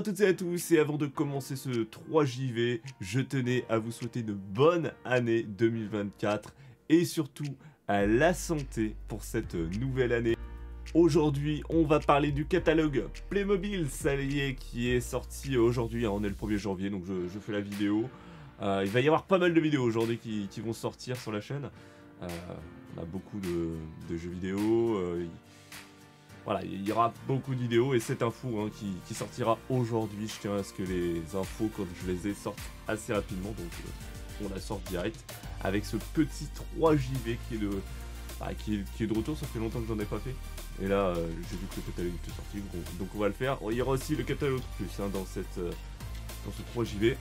à toutes et à tous, et avant de commencer ce 3JV, je tenais à vous souhaiter une bonne année 2024 et surtout à la santé pour cette nouvelle année. Aujourd'hui, on va parler du catalogue Playmobil, ça y est, qui est sorti aujourd'hui, on est le 1er janvier, donc je fais la vidéo. Il va y avoir pas mal de vidéos aujourd'hui qui vont sortir sur la chaîne. On a beaucoup de jeux vidéo, voilà, il y aura beaucoup de vidéos et cette info qui sortira aujourd'hui. Je tiens à ce que les infos, quand je les ai, sortent assez rapidement, donc on la sort direct avec ce petit 3JV qui est de retour. Ça fait longtemps que j'en ai pas fait. Et là, j'ai vu que le catalogue était sorti, donc on va le faire. Il y aura aussi le catalogue plus dans ce 3JV.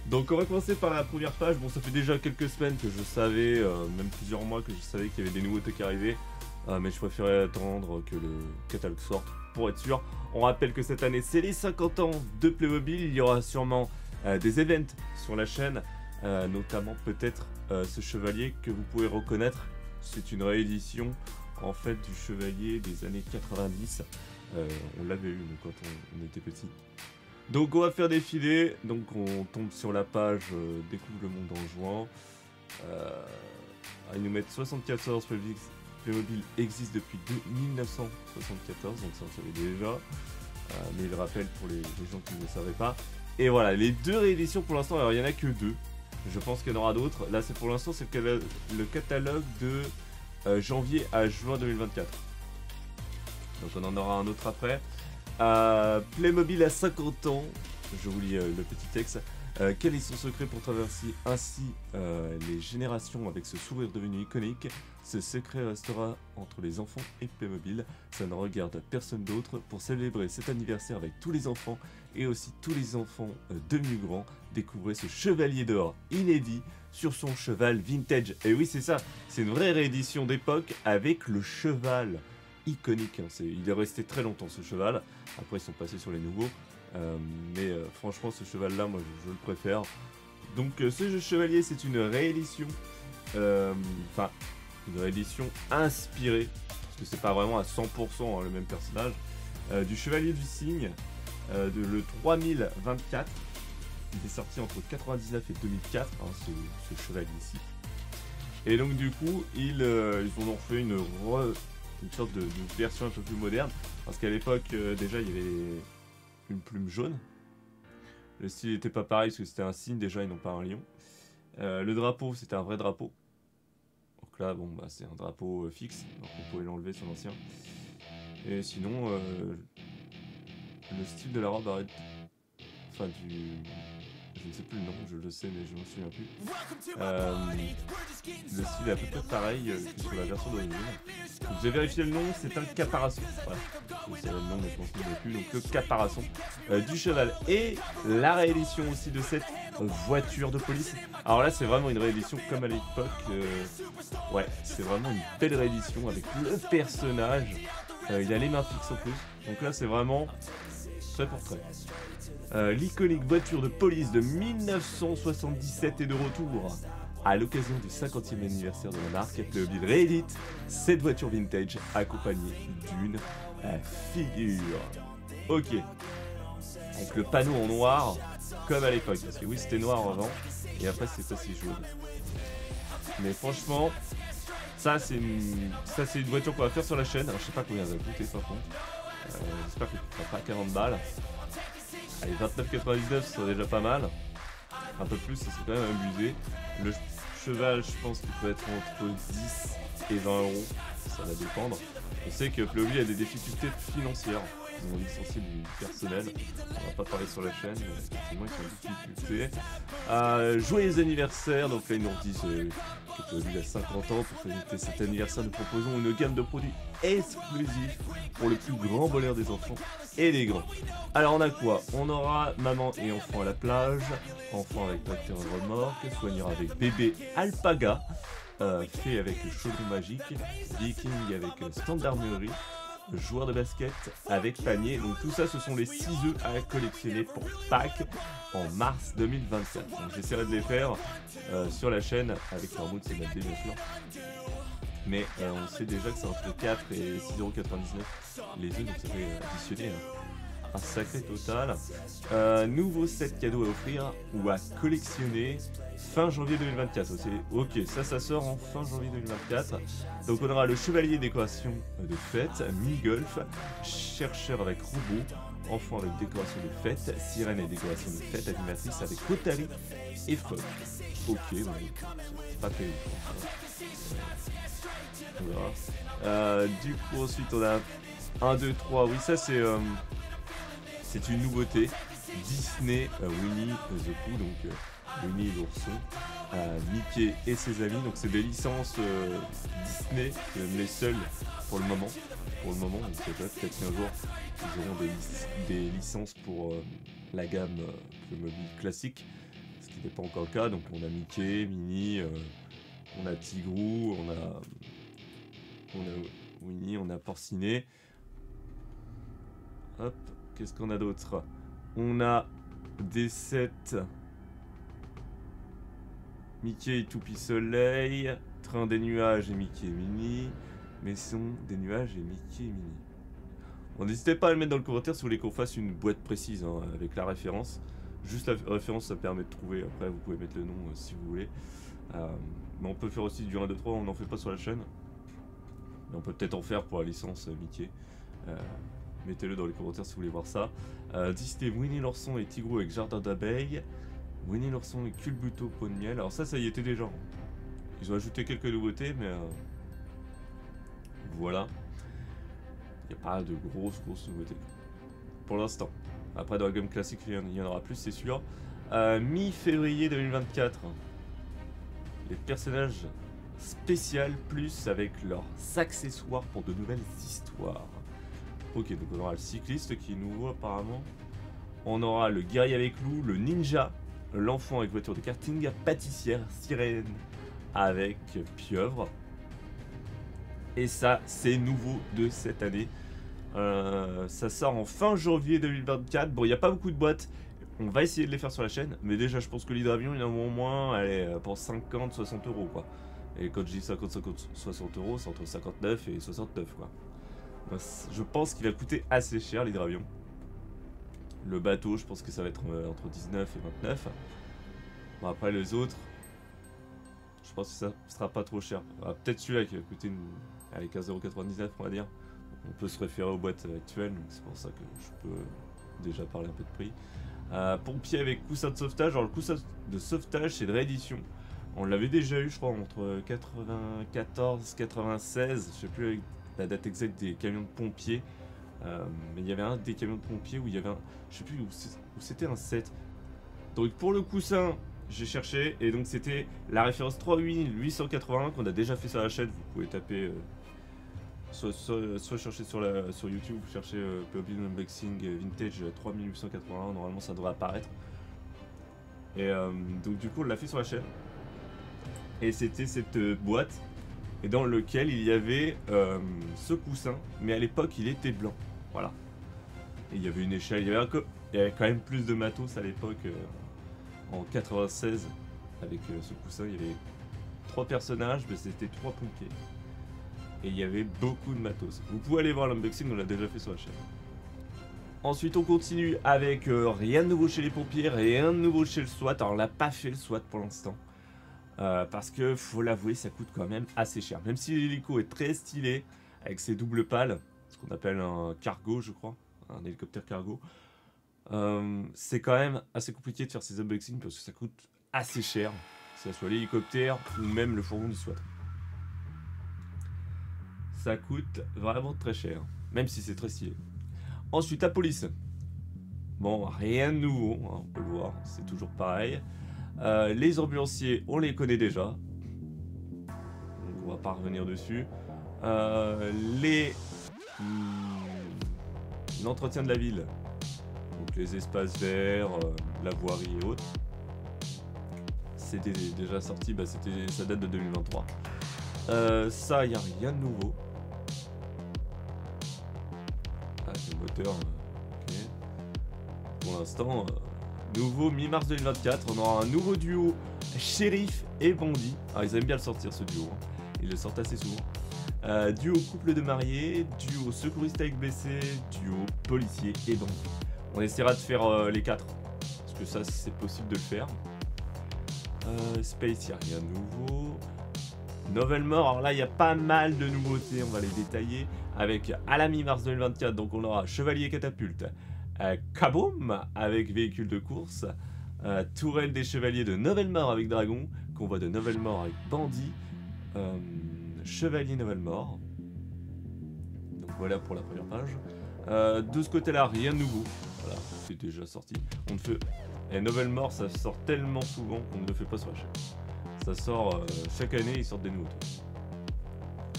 Donc on va commencer par la première page. Bon, ça fait déjà quelques semaines que je savais, même plusieurs mois que je savais qu'il y avait des nouveautés qui arrivaient. Mais je préférais attendre que le catalogue sorte pour être sûr. On rappelle que cette année c'est les 50 ans de Playmobil. Il y aura sûrement des events sur la chaîne, notamment peut-être ce chevalier que vous pouvez reconnaître. C'est une réédition en fait du chevalier des années 90. On l'avait eu quand on était petit. Donc on va faire défiler. Donc on tombe sur la page Découvre le monde en juin. Ils nous mettent 74 Playmobil existe depuis 1974, donc ça on savait déjà, mais il rappelle pour les gens qui ne le savaient pas. Et voilà, les deux rééditions pour l'instant, alors il n'y en a que deux, je pense qu'il y en aura d'autres. Là c'est pour l'instant, c'est le catalogue de janvier à juin 2024. Donc on en aura un autre après. Playmobil a 50 ans, je vous lis le petit texte. Quel est son secret pour traverser ainsi les générations avec ce sourire devenu iconique? Ce secret restera entre les enfants et Playmobil. Ça ne regarde personne d'autre. Pour célébrer cet anniversaire avec tous les enfants et aussi tous les enfants devenus grands, découvrez ce chevalier d'or inédit sur son cheval vintage. Et oui, c'est ça, c'est une vraie réédition d'époque avec le cheval iconique. Il est resté très longtemps ce cheval. Après, ils sont passés sur les nouveaux. Mais franchement ce cheval là moi je le préfère. Donc ce jeu chevalier c'est une réédition, enfin une réédition inspirée, parce que c'est pas vraiment à 100% le même personnage, du chevalier du cygne de le 3024. Il est sorti entre 99 et 2004 ce chevalier ici. Et donc du coup ils en ont fait une sorte de version un peu plus moderne, parce qu'à l'époque déjà il y avait une plume jaune. Le style n'était pas pareil parce que c'était un cygne déjà et non pas un lion. Le drapeau c'était un vrai drapeau. Donc là bon bah c'est un drapeau fixe, donc on pouvait l'enlever sur l'ancien. Et sinon le style de la robe arrête. Enfin je ne sais plus le nom, je le sais mais je ne me souviens plus. Le style est à peu près pareil que sur la version d'origine. Donc j'ai vérifié le nom, c'est un caparaçon. Voilà. Je savais le nom mais je m'en souviens plus. Donc le caparaçon du cheval. Et la réédition aussi de cette voiture de police. Alors là c'est vraiment une réédition comme à l'époque. Ouais, c'est vraiment une belle réédition avec le personnage. Il a les mains fixes en plus. Donc là c'est vraiment trait pour trait. L'iconique voiture de police de 1977 est de retour. À l'occasion du 50e anniversaire de la marque, Playmobil réédite cette voiture vintage accompagnée d'une figure. Ok. Avec le panneau en noir, comme à l'époque. Parce que oui, c'était noir avant, et après c'est passé jaune. Mais franchement, ça c'est une voiture qu'on va faire sur la chaîne. Alors, je sais pas combien elle va coûter par contre. J'espère que ça fera pas 40 balles. Allez, 29,99 ce serait déjà pas mal. Un peu plus, ça serait quand même abusé. Le cheval, je pense qu'il peut être entre 10 et 20 euros. Ça va dépendre. On sait que Playmobil a des difficultés financières. Ils ont licencié du personnel. On va pas parler sur la chaîne, mais effectivement, ils sont en difficulté. Joyeux anniversaire. Donc là, ils nous disent que Playmobil a 50 ans. Pour fêter cet anniversaire, nous proposons une gamme de produits exclusifs pour le plus grand bonheur des enfants et des grands. Alors on a quoi? On aura maman et enfant à la plage, enfant avec tracteur remorque, soigneur avec bébé alpaga, fait avec chaudron magique, viking avec standarderie, joueur de basket avec panier. Donc tout ça ce sont les 6 œufs à collectionner pour Pâques en mars 2027. Donc j'essaierai de les faire sur la chaîne avec leur mode CMD bien sûr. Mais on sait déjà que c'est entre 4 et 6,99€ les œufs, donc ça fait additionner. un sacré total. Nouveau set cadeau à offrir ou à collectionner fin janvier 2024. Ok, ça sort en fin janvier 2024. Donc on aura le chevalier décoration de fête, mini-golf, chercheur avec robot, enfant avec décoration de fête, sirène et décoration de fête, animatrice avec Rotary et Fog. Ok, bon, c'est pas terrible. Du coup ensuite on a 1, 2, 3, oui ça c'est une nouveauté. Disney, Winnie the Pooh, donc Winnie l'ourson, Mickey et ses amis, donc c'est des licences Disney, les seules pour le moment. On ne sait pas, peut-être qu'un jour ils auront des licences pour la gamme Playmobil classique, ce qui n'est pas encore le cas. Donc on a Mickey, Minnie, on a Tigrou, on a Winnie, on a Porcinet. Hop, qu'est-ce qu'on a d'autre? On a des sets Mickey et Toupie Soleil, Train des nuages et Mickey et Minnie, Maison des nuages et Mickey et Minnie. Bon, n'hésitez pas à le mettre dans le commentaire si vous voulez qu'on fasse une boîte précise hein, avec la référence. Juste la référence, ça permet de trouver. Après, vous pouvez mettre le nom si vous voulez. Mais on peut faire aussi du 1, 2, 3, on n'en fait pas sur la chaîne. Mais on peut peut-être en faire pour la licence Mickey. Mettez-le dans les commentaires si vous voulez voir ça. Disney, Winnie l'ourson et Tigrou avec Jardin d'abeilles. Winnie l'ourson et Culbuto pot de miel. Alors ça y était déjà. Ils ont ajouté quelques nouveautés, mais voilà. Il n'y a pas de grosses nouveautés. Pour l'instant. Après dans la gamme classique, il y en aura plus, c'est sûr. Mi-février 2024. Les personnages spéciaux plus avec leurs accessoires pour de nouvelles histoires. Ok, donc on aura le cycliste qui est nouveau apparemment. On aura le guerrier avec loup, le ninja, l'enfant avec voiture de karting, pâtissière, sirène avec pieuvre. Et ça, c'est nouveau de cette année. Ça sort en fin janvier 2024. Bon, il n'y a pas beaucoup de boîtes. On va essayer de les faire sur la chaîne. Mais déjà, je pense que l'hydravion, il y en a au moins allez, pour 50-60 euros quoi. Et quand je dis 50-60 euros, c'est entre 59 et 69 quoi. Je pense qu'il va coûter assez cher l'hydravion. Le bateau, je pense que ça va être entre 19 et 29. Bon, après les autres, je pense que ça sera pas trop cher. Peut-être celui-là qui va coûter 15,99 € on va dire. On peut se référer aux boîtes actuelles, donc c'est pour ça que je peux déjà parler un peu de prix. Pompier avec coussin de sauvetage. Alors le coussin de sauvetage c'est de réédition. On l'avait déjà eu je crois entre 94 96, je sais plus la date exacte des camions de pompiers. Mais il y avait un des camions de pompiers où il y avait un... Je sais plus où c'était un set. Donc pour le coussin, j'ai cherché et donc c'était la référence 3881 qu'on a déjà fait sur la chaîne. Vous pouvez taper... soit chercher sur YouTube, vous cherchez Playmobil Unboxing Vintage 3881, normalement ça devrait apparaître. Et donc du coup on l'a fait sur la chaîne. Et c'était cette boîte et dans lequel il y avait ce coussin, mais à l'époque il était blanc. Voilà. Et il y avait une échelle, il y avait quand même plus de matos à l'époque. En 96, avec ce coussin, il y avait 3 personnages, mais c'était 3 pompiers. Et il y avait beaucoup de matos. Vous pouvez aller voir l'unboxing, on l'a déjà fait sur la chaîne. Ensuite, on continue avec rien de nouveau chez les pompiers, rien de nouveau chez le SWAT. Alors, on l'a pas fait le SWAT pour l'instant. Parce que, faut l'avouer, ça coûte quand même assez cher. Même si l'hélico est très stylé, avec ses doubles pales, ce qu'on appelle un cargo, je crois, un hélicoptère cargo. C'est quand même assez compliqué de faire ces unboxings parce que ça coûte assez cher, que ce soit l'hélicoptère ou même le fourgon du SWAT. Ça coûte vraiment très cher, même si c'est très stylé. Ensuite, la police. Bon, rien de nouveau, hein, on peut le voir, c'est toujours pareil. Les ambulanciers, on les connaît déjà. Donc on va pas revenir dessus. L'entretien de la ville. Donc les espaces verts, la voirie et autres. C'était déjà sorti, bah ça date de 2023. Ça, il n'y a rien de nouveau. Ah, c'est le moteur. Ok. Pour l'instant, nouveau mi-mars 2024, on aura un nouveau duo shérif et bandit. Ah, ils aiment bien le sortir ce duo. Hein. Ils le sortent assez souvent. duo couple de mariés, duo secouriste avec blessé, duo policier et bandit. On essaiera de faire les 4, parce que ça c'est possible de le faire. Space, il n'y a rien de nouveau. Nouvelle mort, alors là il y a pas mal de nouveautés, on va les détailler. Avec à la mi-mars 2024, donc on aura Chevalier Catapulte, Kaboom avec véhicule de course, Tourelle des Chevaliers de Nouvelle Mort avec Dragon, Convoi de Nouvelle Mort avec Bandit, Chevalier Nouvelle Mort. Donc voilà pour la première page. De ce côté-là, rien de nouveau. Voilà, c'est déjà sorti. On ne fait... Et Nouvelle Mort, ça sort tellement souvent qu'on ne le fait pas sur la chaîne. Ça sort chaque année, ils sortent des nouveautés.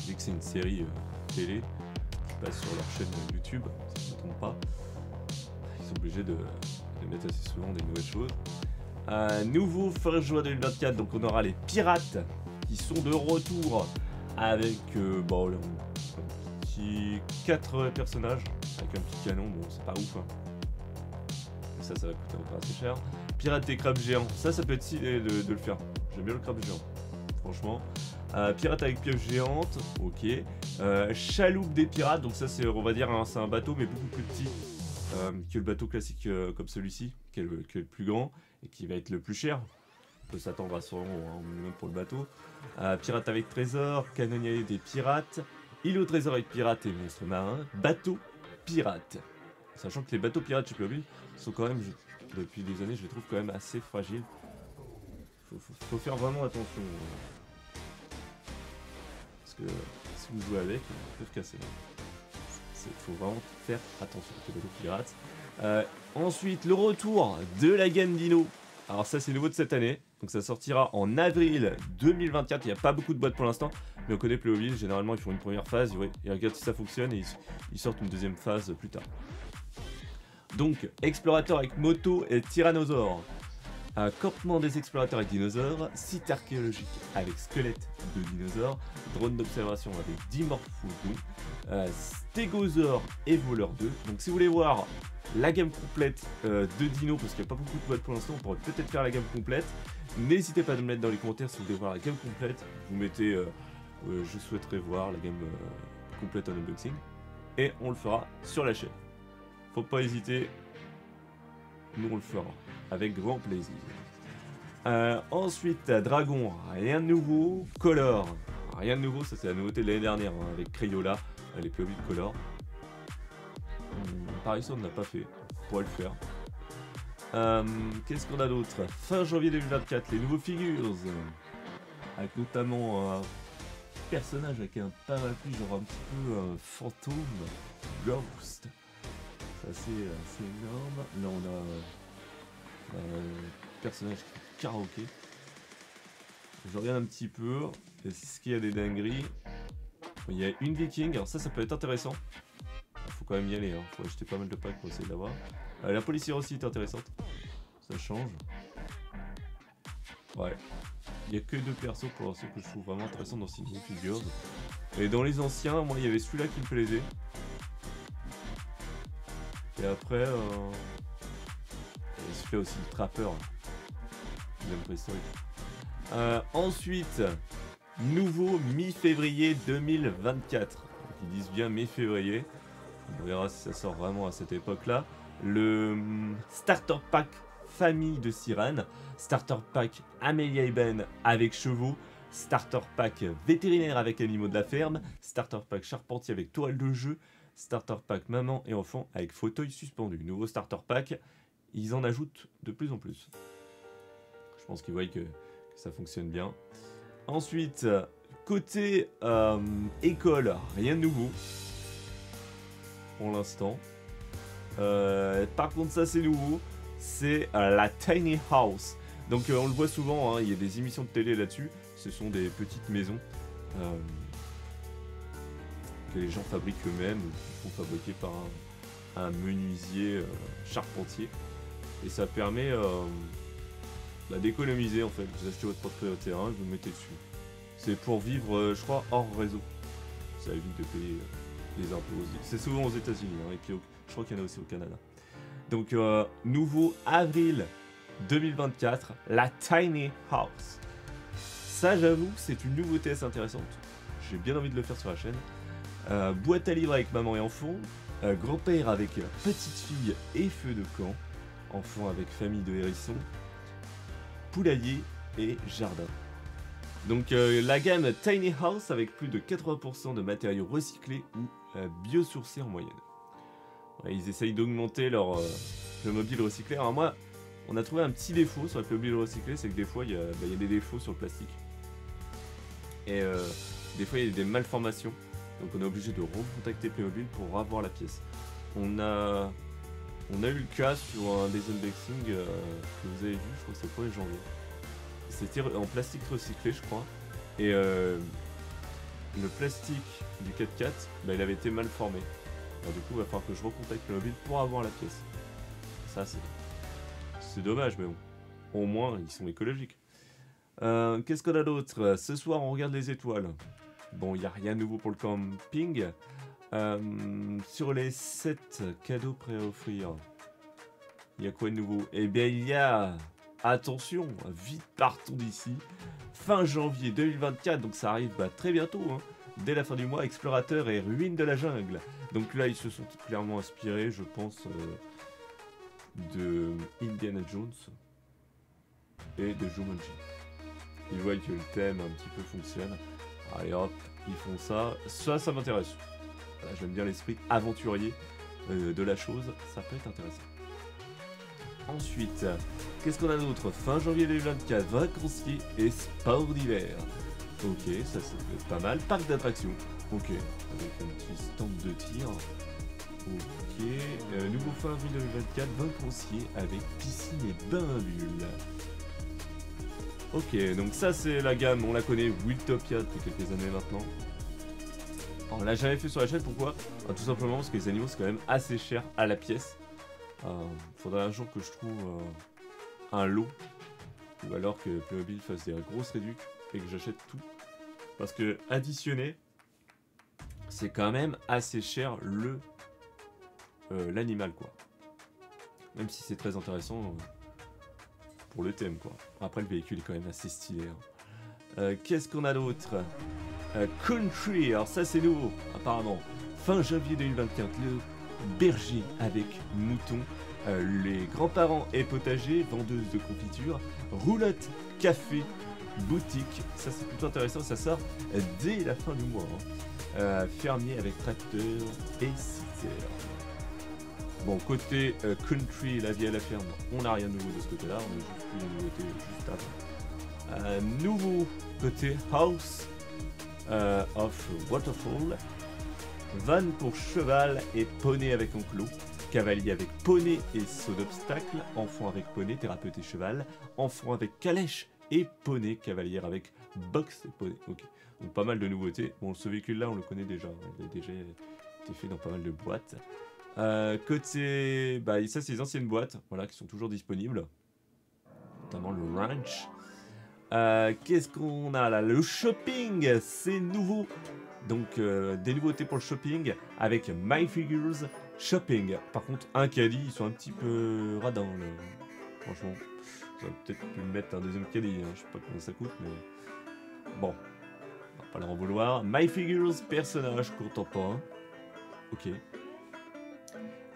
Vu que c'est une série télé, qui passe sur leur chaîne YouTube, si je ne me trompe pas, ils sont obligés de mettre assez souvent des nouvelles choses. Nouveau fin juin 2024, donc on aura les pirates qui sont de retour avec bon, un petit 4 personnages avec un petit canon, bon c'est pas ouf hein. Ça va coûter encore assez cher. Pirates des crabes géants, ça peut être stylé de le faire. J'aime bien le crabe géant, franchement. Pirates avec pieuvre géante, ok. Chaloupe des pirates, donc ça c'est, on va dire, c'est un bateau mais beaucoup plus petit que le bateau classique comme celui-ci, qui est le plus grand et qui va être le plus cher. On peut s'attendre à 100 € hein, minimum pour le bateau. Pirates avec trésor, canonnier des pirates, île au trésor avec pirates et monstres marins, bateau pirate. Sachant que les bateaux pirates chez Playmobil sont quand même, depuis des années, je les trouve quand même assez fragiles. Faut faire vraiment attention. Parce que si vous jouez avec, ils peuvent casser. Faut vraiment faire attention avec les bateaux pirates. Ensuite, le retour de la gamme Dino. Alors ça, c'est nouveau de cette année. Donc ça sortira en avril 2024. Il n'y a pas beaucoup de boîtes pour l'instant. Mais on connaît Playmobil. Généralement, ils font une première phase. Ils regardent si ça fonctionne et ils sortent une deuxième phase plus tard. Donc, explorateur avec moto et tyrannosaure. Campement des explorateurs avec dinosaures. Site archéologique avec squelette de dinosaures. Drone d'observation avec Dimorphodon. Stégosaure et voleur 2. Donc si vous voulez voir la gamme complète de Dino, parce qu'il n'y a pas beaucoup de boîtes pour l'instant, on pourrait peut-être faire la gamme complète. N'hésitez pas à me mettre dans les commentaires si vous voulez voir la gamme complète. Vous mettez je souhaiterais voir la gamme complète en unboxing. Et on le fera sur la chaîne. Faut pas hésiter, nous on le fera avec grand plaisir. Ensuite, Dragon, rien de nouveau. Color, rien de nouveau, ça c'est la nouveauté de l'année dernière hein, avec Crayola, les Playmobil Color. Pareil, ça on n'a pas fait, on pourrait le faire. Qu'est-ce qu'on a d'autre? Fin janvier 2024, les nouveaux figures, avec notamment un personnage avec un parapluie, genre un petit peu fantôme, Ghost. C'est énorme. Là on a un personnage karaoké. Je regarde un petit peu. Est-ce qu'il y a des dingueries? Il y a une viking, alors ça peut être intéressant. Faut quand même y aller, hein. Faut acheter pas mal de packs pour essayer d'avoir. La policière aussi est intéressante. Ça change. Ouais. Il n'y a que 2 persos pour l'instant que je trouve vraiment intéressant dans ces nouveaux figures. Et dans les anciens, moi il y avait celui-là qui me plaisait. Et après, celui-là aussi, le trappeur. Même préhistorique. Ensuite, nouveau mi-février 2024. Donc, ils disent bien mi-février. On verra si ça sort vraiment à cette époque-là. Le Starter Pack Famille de Sirène. Starter Pack Amélia Eben avec chevaux. Starter Pack Vétérinaire avec animaux de la ferme. Starter Pack Charpentier avec toile de jeu. Starter Pack Maman et Enfant avec fauteuil suspendu. Nouveau Starter Pack, ils en ajoutent de plus en plus. Je pense qu'ils voient que ça fonctionne bien. Ensuite, côté école, rien de nouveau. Pour l'instant. Par contre, ça c'est nouveau. C'est la Tiny House. Donc on le voit souvent, hein, il y a des émissions de télé là-dessus. Ce sont des petites maisons. Que les gens fabriquent eux-mêmes ou qui sont fabriqués par un menuisier charpentier. Et ça permet d'économiser en fait. Vous achetez votre propre terrain et vous le mettez dessus. C'est pour vivre, je crois, hors réseau. Ça évite de payer les impôts. C'est souvent aux États-Unis hein, et puis je crois qu'il y en a aussi au Canada. Donc, nouveau avril 2024, la Tiny House. Ça, j'avoue, c'est une nouveauté assez intéressante. j'ai bien envie de le faire sur la chaîne. Boîte à livres avec maman et enfant. Grand-père avec petite fille et feu de camp. Enfant avec famille de hérissons. Poulailler et jardin. Donc la gamme Tiny House avec plus de 80% de matériaux recyclés ou biosourcés en moyenne. Ouais, ils essayent d'augmenter leur Playmobil recyclé. Alors moi, on a trouvé un petit défaut sur le Playmobil recyclé, c'est que des fois il y a des défauts sur le plastique. Et des fois il y a des malformations. Donc on est obligé de recontacter Playmobil pour avoir la pièce. On a eu le cas sur un des unboxings que vous avez vu, je crois que c'est le 1er janvier. C'était en plastique recyclé, je crois. Et le plastique du 4x4, bah, il avait été mal formé. Alors du coup, il va falloir que je recontacte Playmobil pour avoir la pièce. Ça, c'est dommage, mais bon. Au moins, ils sont écologiques. Qu'est-ce qu'on a d'autre? Ce soir, on regarde les étoiles. Bon, il n'y a rien de nouveau pour le camping. Sur les 7 cadeaux prêts à offrir, il y a quoi de nouveau? Eh bien, il y a... Attention, vite partons d'ici. Fin janvier 2024, donc ça arrive très bientôt. Hein. Dès la fin du mois, Explorateur et Ruines de la jungle. Donc là, ils se sont clairement inspirés, je pense, de Indiana Jones et de Jumanji. Ils voient que le thème un petit peu fonctionne. Allez hop, ils font ça. Ça m'intéresse. Voilà, j'aime bien l'esprit aventurier de la chose. Ça peut être intéressant. Ensuite, qu'est-ce qu'on a d'autre? Fin janvier 2024, vacanciers et sport d'hiver. Ok, ça peut être pas mal. Parc d'attractions. Ok, avec un petit stand de tir. Ok, nouveau fin avril 2024, vacanciers avec piscine et bain à bulles. Ok, donc ça c'est la gamme, on la connaît, Wiltopia depuis quelques années maintenant. On l'a jamais fait sur la chaîne, pourquoi? Tout simplement parce que les animaux c'est quand même assez cher à la pièce. Faudrait un jour que je trouve un lot, ou alors que Playmobil fasse des grosses réductions et que j'achète tout. Parce que additionner, c'est quand même assez cher l'animal quoi. Même si c'est très intéressant pour le thème quoi. Après le véhicule est quand même assez stylé. Hein. Qu'est-ce qu'on a d'autre? Country, alors ça c'est nouveau apparemment. Fin janvier 2024, le berger avec moutons, les grands-parents et potagers, vendeuses de confiture, roulotte, café, boutique, ça c'est plutôt intéressant, ça sort dès la fin du mois. Hein. Fermier avec tracteur et citerre. Bon, côté country, la vie à la ferme, on n'a rien de nouveau de ce côté-là, on a juste eu les nouveautés juste avant. Nouveau côté house of waterfall. Van pour cheval et poney avec enclos. Cavalier avec poney et saut d'obstacle. Enfant avec poney, thérapeute et cheval. Enfant avec calèche et poney. Cavalière avec box et poney. Ok, donc pas mal de nouveautés. Bon, ce véhicule-là, on le connaît déjà. Il a déjà été fait dans pas mal de boîtes. Côté... Bah, ça, c'est les anciennes boîtes, voilà, qui sont toujours disponibles. Notamment le ranch. Qu'est-ce qu'on a là? Le shopping, c'est nouveau. Donc des nouveautés pour le shopping avec My Figures Shopping. Par contre, un caddie, ils sont un petit peu radins là. Franchement, j'aurais peut-être pu mettre un deuxième caddie. Hein. Je sais pas combien ça coûte, mais bon, on va pas leur en vouloir. My Figures personnage contemporain. Ok.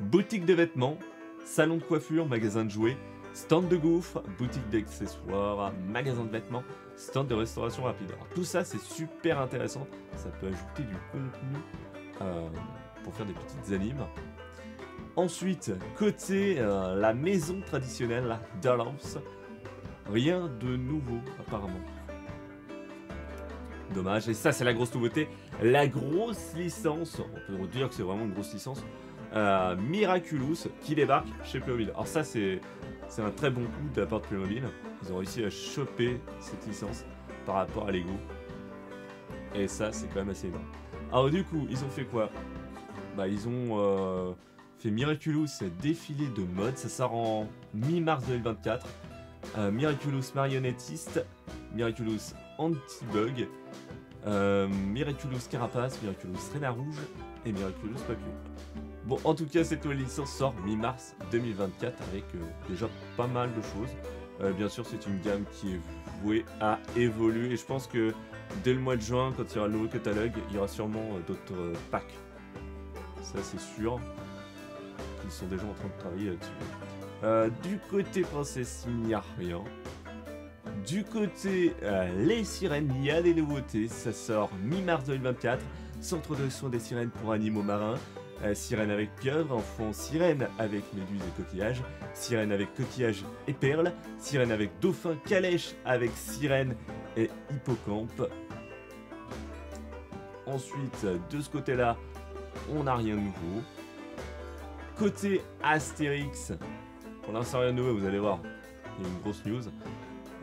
Boutique de vêtements, salon de coiffure, magasin de jouets. Stand de gouffre, boutique d'accessoires, magasin de vêtements, stand de restauration rapide. Alors, tout ça c'est super intéressant, ça peut ajouter du contenu pour faire des petites animes. Ensuite, côté la maison traditionnelle, la Dollhouse, rien de nouveau apparemment. Dommage, et ça c'est la grosse nouveauté, la grosse licence, on peut dire que c'est vraiment une grosse licence, Miraculous qui débarque chez Playmobil. Alors ça c'est un très bon coup de la part de Playmobil. Ils ont réussi à choper cette licence par rapport à Lego. Et ça c'est quand même assez énorme. Alors du coup ils ont fait quoi? Bah ils ont fait Miraculous défilé de mode. Ça sort en mi-mars 2024. Miraculous marionnettiste, Miraculous anti-bug, Miraculous carapace, Miraculous Réna rouge et Miraculous papillon. Bon, en tout cas, cette nouvelle licence sort mi-mars 2024 avec déjà pas mal de choses. Bien sûr, c'est une gamme qui est vouée à évoluer. Et je pense que dès le mois de juin, quand il y aura le nouveau catalogue, il y aura sûrement d'autres packs. Ça, c'est sûr. Ils sont déjà en train de travailler là-dessus. Du côté princesse, il n'y a rien. Du côté les sirènes, il y a des nouveautés. Ça sort mi-mars 2024. Centre de soins des sirènes pour animaux marins. Sirène avec pieuvre, enfant sirène avec méduse et coquillage, sirène avec coquillage et perles, sirène avec dauphin, calèche avec sirène et hippocampe. Ensuite, de ce côté-là, on n'a rien de nouveau. Côté Astérix, pour l'instant rien de nouveau, vous allez voir, il y a une grosse news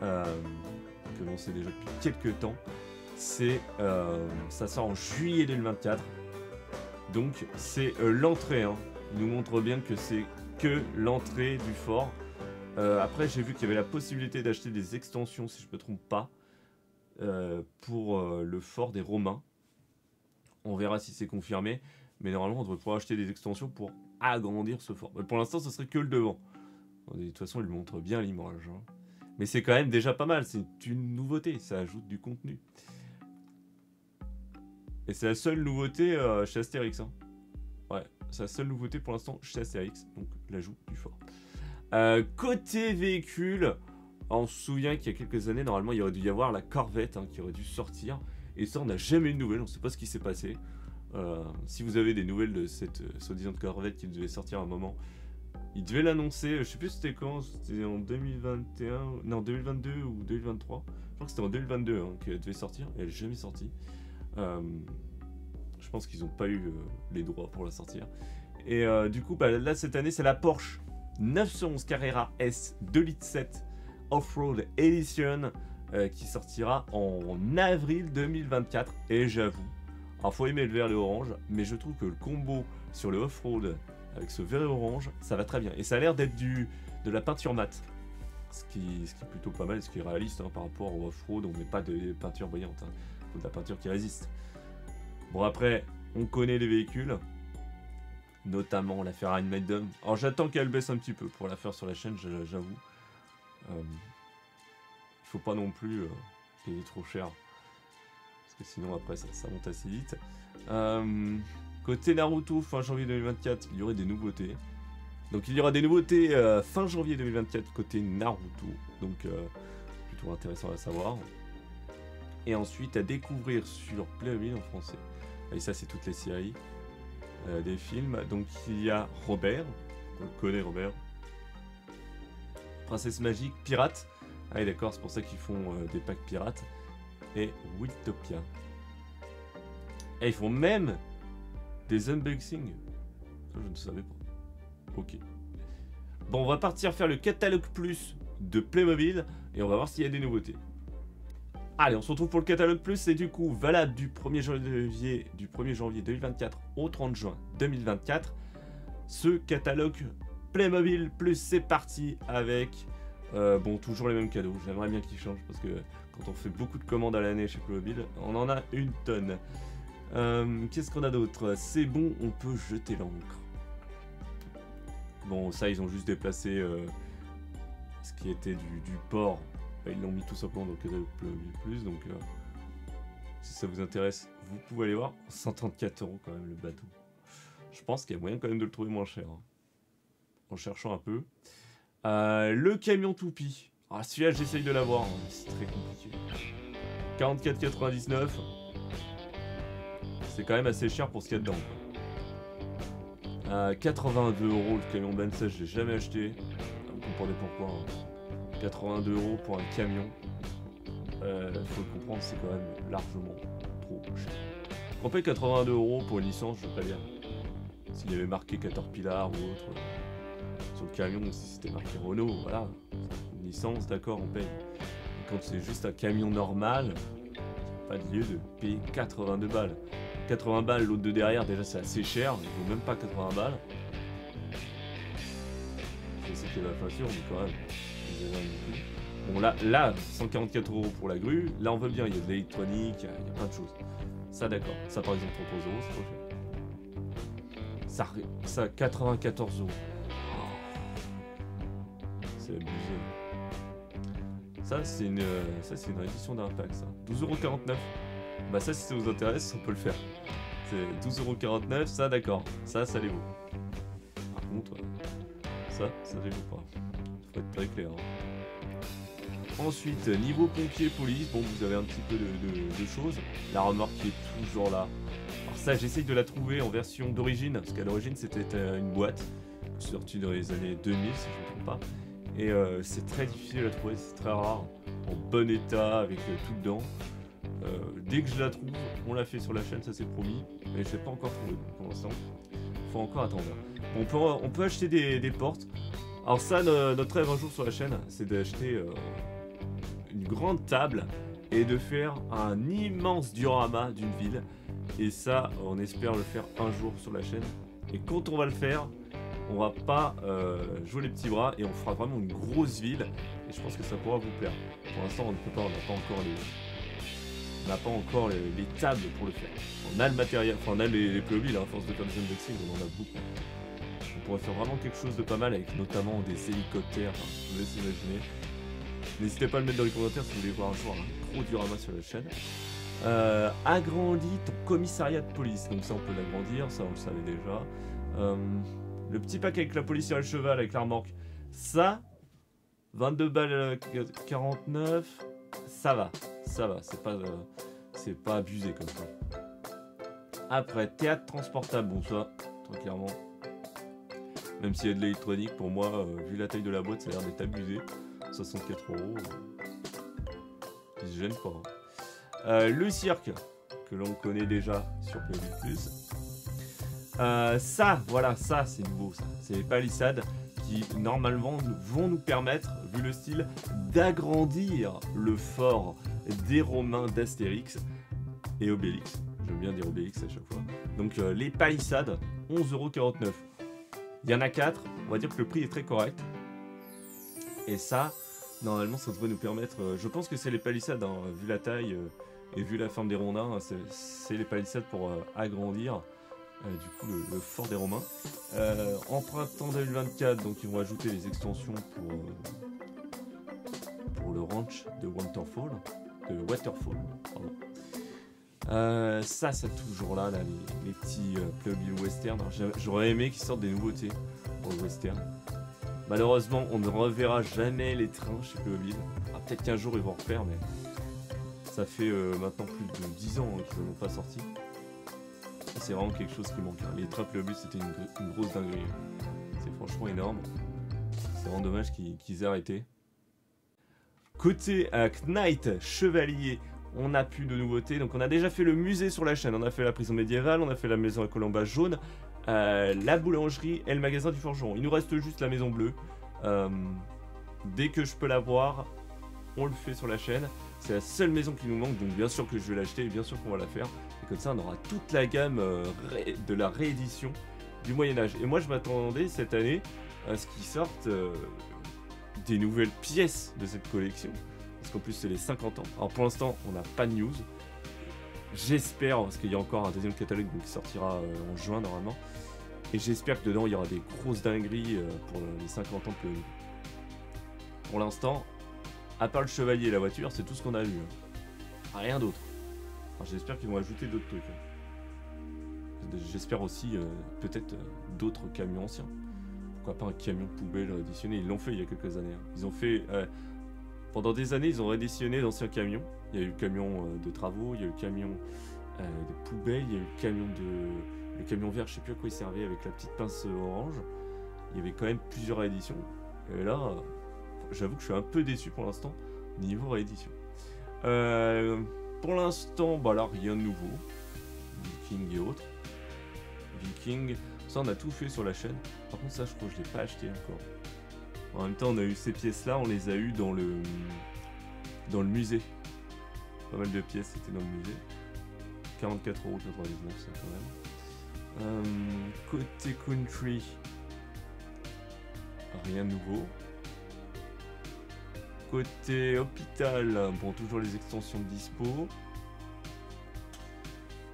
que l'on sait déjà depuis quelques temps. C'est ça sort en juillet 2024. Donc c'est l'entrée, hein. Il nous montre bien que c'est que l'entrée du fort. Après j'ai vu qu'il y avait la possibilité d'acheter des extensions, si je ne me trompe pas, pour le fort des Romains. On verra si c'est confirmé, mais normalement on devrait pouvoir acheter des extensions pour agrandir ce fort. Mais pour l'instant ce serait que le devant. De toute façon il montre bien l'image, hein. Mais c'est quand même déjà pas mal, c'est une nouveauté, ça ajoute du contenu. Et c'est la seule nouveauté chez Astérix. Hein. Ouais, c'est la seule nouveauté pour l'instant chez Astérix. Donc l'ajout du fort. Côté véhicule, on se souvient qu'il y a quelques années, normalement, il y aurait dû y avoir la Corvette qui aurait dû sortir. Et ça, on n'a jamais eu de nouvelles. On ne sait pas ce qui s'est passé. Si vous avez des nouvelles de cette soi-disant Corvette qui devait sortir à un moment, il devait l'annoncer. Je sais plus c'était quand. C'était en 2021. Non, 2022 ou 2023. Je crois que c'était en 2022 qu'elle devait sortir. Et elle n'est jamais sortie. Je pense qu'ils n'ont pas eu les droits pour la sortir. Et du coup, là, cette année, c'est la Porsche 911 Carrera S 2,7 litres Off-Road Edition qui sortira en avril 2024. Et j'avoue, alors faut aimer le vert et l'orange, mais je trouve que le combo sur le off-road avec ce vert et orange, ça va très bien. Et ça a l'air d'être de la peinture mate. Ce qui est plutôt pas mal, ce qui est réaliste par rapport au off-road. On met pas de peinture brillante. De la peinture qui résiste. Bon après, on connaît les véhicules, notamment la Ferrari Maiden. Alors j'attends qu'elle baisse un petit peu pour la faire sur la chaîne, j'avoue. Il faut pas non plus payer trop cher, parce que sinon après ça monte assez vite. Côté Naruto, fin janvier 2024, il y aurait des nouveautés. Donc il y aura des nouveautés fin janvier 2024 côté Naruto, donc plutôt intéressant à savoir. Et ensuite à découvrir sur Playmobil en français. Et ça c'est toutes les séries des films. Donc il y a Robert, on connaît Robert. Princesse Magique, Pirate. Ah oui d'accord, c'est pour ça qu'ils font des packs pirates. Et Wiltopia. Et ils font même des unboxings. Ça je ne savais pas. Ok. Bon on va partir faire le catalogue plus de Playmobil. Et on va voir s'il y a des nouveautés. Allez, on se retrouve pour le catalogue plus, c'est du coup valable du 1er janvier 2024 au 30 juin 2024. Ce catalogue Playmobil plus, c'est parti avec, bon, toujours les mêmes cadeaux. J'aimerais bien qu'ils changent parce que quand on fait beaucoup de commandes à l'année chez Playmobil, on en a une tonne. Qu'est-ce qu'on a d'autre? C'est bon, on peut jeter l'encre. Bon, ça, ils ont juste déplacé ce qui était du port. Ils l'ont mis tout simplement dans le catalogue plus, donc si ça vous intéresse, vous pouvez aller voir. 134 € quand même le bateau. Je pense qu'il y a moyen quand même de le trouver moins cher. Hein. En cherchant un peu. Le camion toupie. Ah, celui-là j'essaye de l'avoir, hein, mais c'est très compliqué. 44,99 €. C'est quand même assez cher pour ce qu'il y a dedans. 82 € le camion Ben, ça je l'ai jamais acheté. Vous comprenez pourquoi. Hein. 82 € pour un camion, faut le comprendre, c'est quand même largement trop cher. On paye 82 € pour une licence, je veux pas dire. S'il y avait marqué Caterpillar ou autre sur le camion, si c'était marqué Renault, voilà, une licence, d'accord, on paye. Et quand c'est juste un camion normal, pas de lieu de payer 82 balles. 80 balles, l'autre de derrière, déjà c'est assez cher, il vaut même pas 80 balles. Je sais qu'il y a l'inflation, mais quand même. Bon là 144 € pour la grue, là on veut bien, il y a de l'électronique, il y a plein de choses. Ça d'accord, ça par exemple 30 €, c'est trop cher. Ça 94 €. Oh. C'est abusé. Ça, c'est une réédition d'Impact, ça. 12,49 €. Bah ça, si ça vous intéresse, on peut le faire. C'est 12,49 €, ça, d'accord. Ça les vaut. Par contre, ça les vaut pas. Faut être très clair. Ensuite, niveau pompier, police, bon, vous avez un petit peu de choses. La remorque qui est toujours là. Alors ça, j'essaye de la trouver en version d'origine, parce qu'à l'origine, c'était une boîte, sortie dans les années 2000, si je ne me trompe pas. Et c'est très difficile à la trouver, c'est très rare, en bon état, avec tout dedans. Dès que je la trouve, on la fait sur la chaîne, ça c'est promis. Mais je ne l'ai pas encore trouvé pour l'instant. Faut encore attendre. Bon, on peut acheter des portes. Alors ça, notre rêve un jour sur la chaîne, c'est d'acheter une grande table et de faire un immense diorama d'une ville. Et ça, on espère le faire un jour sur la chaîne. Et quand on va le faire, on va pas jouer les petits bras et on fera vraiment une grosse ville. Et je pense que ça pourra vous plaire. Pour l'instant, on ne peut pas, on n'a pas encore les tables pour le faire. On a le matériel, enfin on a les Playmobil, à force de faire des unboxings, on en a beaucoup. On pourrait faire vraiment quelque chose de pas mal avec notamment des hélicoptères, enfin, je vous laisse imaginer. N'hésitez pas à le mettre dans les commentaires si vous voulez voir un jour un gros diorama sur la chaîne. Agrandis ton commissariat de police, donc ça on peut l'agrandir, ça on le savait déjà. Le petit pack avec la police et le cheval avec la remorque, ça, 22 balles 49, ça va, c'est pas abusé comme ça. Après, théâtre transportable, bon ça, très clairement. Même s'il y a de l'électronique, pour moi, vu la taille de la boîte, ça a l'air d'être abusé. 64 €. Ils se gênent pas. Le cirque, que l'on connaît déjà sur Playmobil+. Ça, voilà, ça c'est nouveau. C'est les palissades qui, normalement, vont nous permettre, vu le style, d'agrandir le fort des Romains d'Astérix et Obélix. J'aime bien dire Obélix à chaque fois. Donc, les palissades, 11,49 €. Il y en a 4, on va dire que le prix est très correct. Et ça, normalement, ça devrait nous permettre... je pense que c'est les palissades, hein, vu la taille et vu la forme des rondins, hein, c'est les palissades pour agrandir du coup le fort des Romains. En printemps 2024, donc ils vont ajouter les extensions pour le ranch de Waterfall. Pardon. Ça toujours là les petits Playmobil western. J'aurais aimé qu'ils sortent des nouveautés pour le western. Malheureusement, on ne reverra jamais les trains chez Playmobil. Ah, peut-être qu'un jour ils vont refaire, mais ça fait maintenant plus de 10 ans qu'ils n'en ont pas sorti. C'est vraiment quelque chose qui manque. Les trains Playmobil, c'était une grosse dinguerie. C'est franchement énorme. C'est vraiment dommage qu'ils aient arrêté. Côté Knight Chevalier, on n'a plus de nouveautés. Donc on a déjà fait le musée sur la chaîne. On a fait la prison médiévale, on a fait la maison à Colomba jaune, la boulangerie et le magasin du forgeron. Il nous reste juste la maison bleue. Dès que je peux la voir, on le fait sur la chaîne. C'est la seule maison qui nous manque, donc bien sûr que je vais l'acheter et bien sûr qu'on va la faire. Et comme ça, on aura toute la gamme de la réédition du Moyen-Âge. Et moi, je m'attendais cette année à ce qu'ils sortent des nouvelles pièces de cette collection. Parce qu'en plus, c'est les 50 ans. Alors pour l'instant, on n'a pas de news. J'espère, parce qu'il y a encore un deuxième catalogue qui sortira en juin normalement. Et j'espère que dedans, il y aura des grosses dingueries pour les 50 ans de Playmobil. Pour l'instant, à part le chevalier et la voiture, c'est tout ce qu'on a vu. Rien d'autre. Alors, j'espère qu'ils vont ajouter d'autres trucs. J'espère aussi peut-être d'autres camions anciens. Pourquoi pas un camion poubelle rééditionné? Ils l'ont fait il y a quelques années. Ils ont fait... pendant des années, ils ont rééditionné d'anciens camions. Il y a eu le camion de travaux, il y a eu le camion de poubelle, il y a eu le camion le camion vert, je sais plus à quoi il servait, avec la petite pince orange. Il y avait quand même plusieurs rééditions. Et là, j'avoue que je suis un peu déçu pour l'instant, niveau réédition. Pour l'instant, bah là, rien de nouveau. Viking et autres. Viking, ça on a tout fait sur la chaîne. Par contre, ça, je crois que je l'ai pas acheté encore. En même temps, on a eu ces pièces-là, on les a eues dans le musée. Pas mal de pièces, c'était dans le musée. 44,99 €, ça quand même. Côté country, rien de nouveau. Côté hôpital, bon, toujours les extensions de dispo.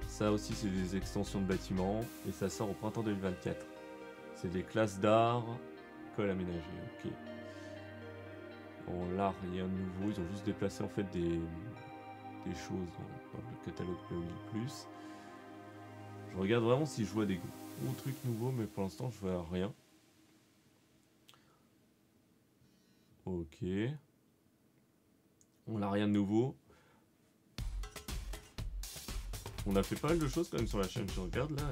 Ça aussi, c'est des extensions de bâtiments. Et ça sort au printemps 2024. C'est des classes d'art, école aménagée, ok. Bon, là, rien de nouveau. Ils ont juste déplacé en fait des choses dans le catalogue Playmobil Plus. Je regarde vraiment si je vois des gros trucs nouveaux, mais pour l'instant, je vois rien. Ok. On n'a rien de nouveau. On a fait pas mal de choses quand même sur la chaîne, je regarde là.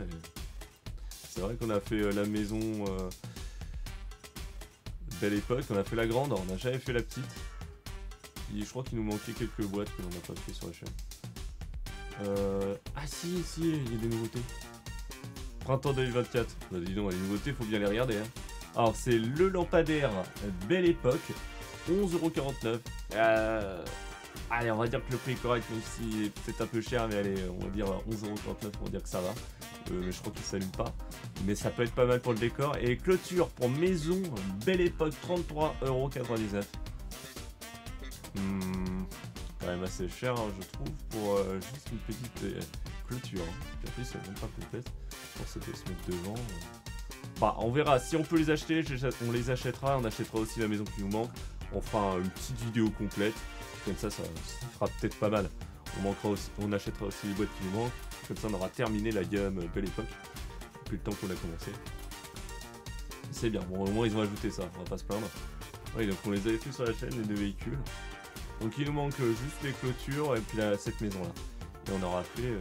C'est vrai qu'on a fait la maison Belle Époque, on a fait la grande, on n'a jamais fait la petite. Et je crois qu'il nous manquait quelques boîtes que l'on n'a pas fait sur la chaîne. Ah si, il y a des nouveautés. Printemps 2024. Bah dis donc, les nouveautés, faut bien les regarder. Hein. Alors c'est le lampadaire Belle Époque, 11,49 €. Allez, on va dire que le prix est correct, même si c'est un peu cher, mais allez, on va dire 11,49 €, on va dire que ça va. Mais je crois qu'il s'allume pas. Mais ça peut être pas mal pour le décor. Et clôture pour maison Belle Époque, 33,99 €. Quand même assez cher, hein, je trouve, pour juste une petite clôture. Hein. Puis en plus, ça n'est même pas complète. Je pense que ça peut se mettre devant. Bah, on verra. Si on peut les acheter, on les achètera. On achètera aussi la maison qui nous manque. On fera une petite vidéo complète. Comme ça fera peut-être pas mal. On achètera aussi les boîtes qui nous manquent. Comme ça, on aura terminé la gamme Belle Époque. Depuis le temps qu'on a commencé. C'est bien. Bon, au moins, ils ont ajouté ça. On va pas se plaindre. Oui, donc on les avait fait sur la chaîne, les deux véhicules. Donc il nous manque juste les clôtures et puis cette maison-là. Et on aura fait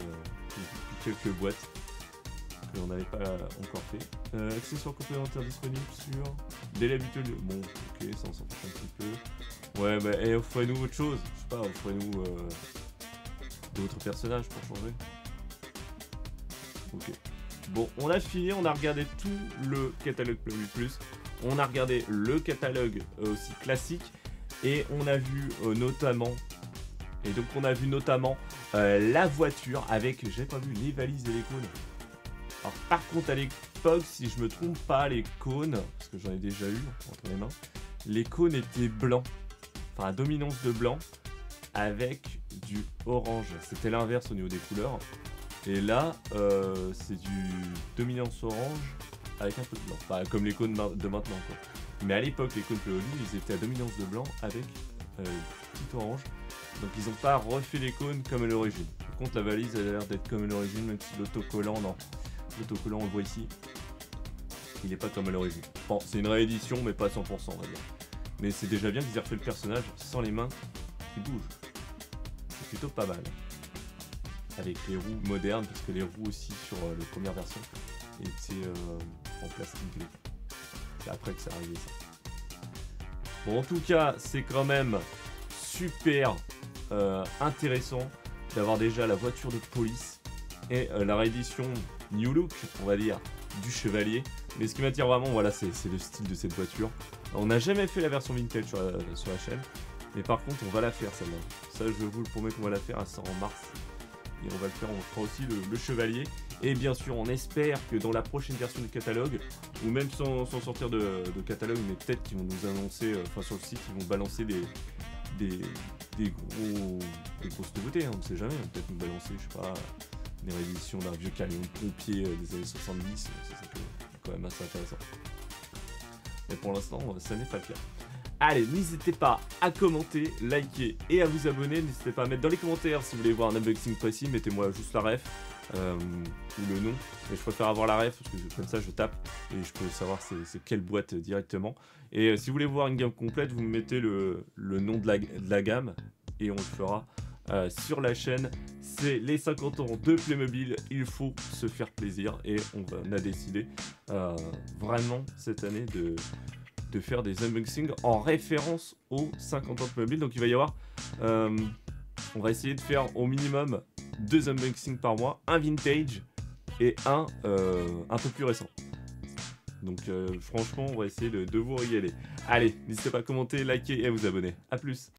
quelques boîtes que l'on n'avait pas encore fait. Accessoires complémentaires disponibles sur délai habituel. Bon, ok, ça on s'en fiche un petit peu. Ouais, bah, offrez-nous autre chose. Je sais pas, offrez-nous d'autres personnages pour changer. Ok. Bon, on a fini, on a regardé tout le catalogue Playmobil Plus. On a regardé le catalogue aussi classique. Et on a vu notamment la voiture avec, j'ai pas vu, les valises et les cônes. Alors par contre à l'époque, si je me trompe pas, les cônes, parce que j'en ai déjà eu entre les mains, les cônes étaient blancs, enfin à dominance de blanc avec du orange. C'était l'inverse au niveau des couleurs. Et là, c'est du dominance orange avec un peu de blanc, enfin, comme les cônes de maintenant quoi. Mais à l'époque, les cônes Playmobil, ils étaient à dominance de blanc avec petit orange. Donc ils n'ont pas refait les cônes comme à l'origine. Par contre, la valise elle a l'air d'être comme à l'origine, même si l'autocollant, non. L'autocollant, on le voit ici. Il n'est pas comme à l'origine. Bon, c'est une réédition, mais pas à 100%, on va dire. Mais c'est déjà bien qu'ils aient refait le personnage sans les mains qui bougent. C'est plutôt pas mal. Avec les roues modernes, parce que les roues aussi sur la première version étaient en plastique gris. C'est après que ça arrivait ça. Bon, en tout cas, c'est quand même super intéressant d'avoir déjà la voiture de police et la réédition New Look, on va dire, du Chevalier. Mais ce qui m'attire vraiment, voilà, c'est le style de cette voiture. On n'a jamais fait la version vintage sur la chaîne, mais par contre, on va la faire celle-là. Ça, je vous le promets qu'on va la faire, elle sort en mars. Et on va le faire, on fera aussi le Chevalier. Et bien sûr, on espère que dans la prochaine version du catalogue, ou même sans sortir de catalogue, mais peut-être qu'ils vont nous annoncer, enfin sur le site, ils vont balancer des grosses nouveautés, hein, on ne sait jamais. Peut-être nous balancer, je sais pas, des rééditions d'un vieux camion de pompier des années 70, ça c'est quand même assez intéressant. Mais pour l'instant, ça n'est pas le cas. Allez, n'hésitez pas à commenter, liker et à vous abonner. N'hésitez pas à mettre dans les commentaires si vous voulez voir un unboxing précis. Mettez-moi juste la ref ou le nom. Mais je préfère avoir la ref parce que comme ça je tape et je peux savoir c'est quelle boîte directement. Et si vous voulez voir une gamme complète, vous me mettez le nom de la gamme et on le fera sur la chaîne. C'est les 50 ans de Playmobil, il faut se faire plaisir et on a décidé vraiment cette année de faire des unboxings en référence aux 50 ans de Playmobil. Donc il va y avoir, on va essayer de faire au minimum 2 unboxings par mois, un vintage et un peu plus récent. Donc franchement, on va essayer de vous régaler. Allez, n'hésitez pas à commenter, liker et à vous abonner. A plus.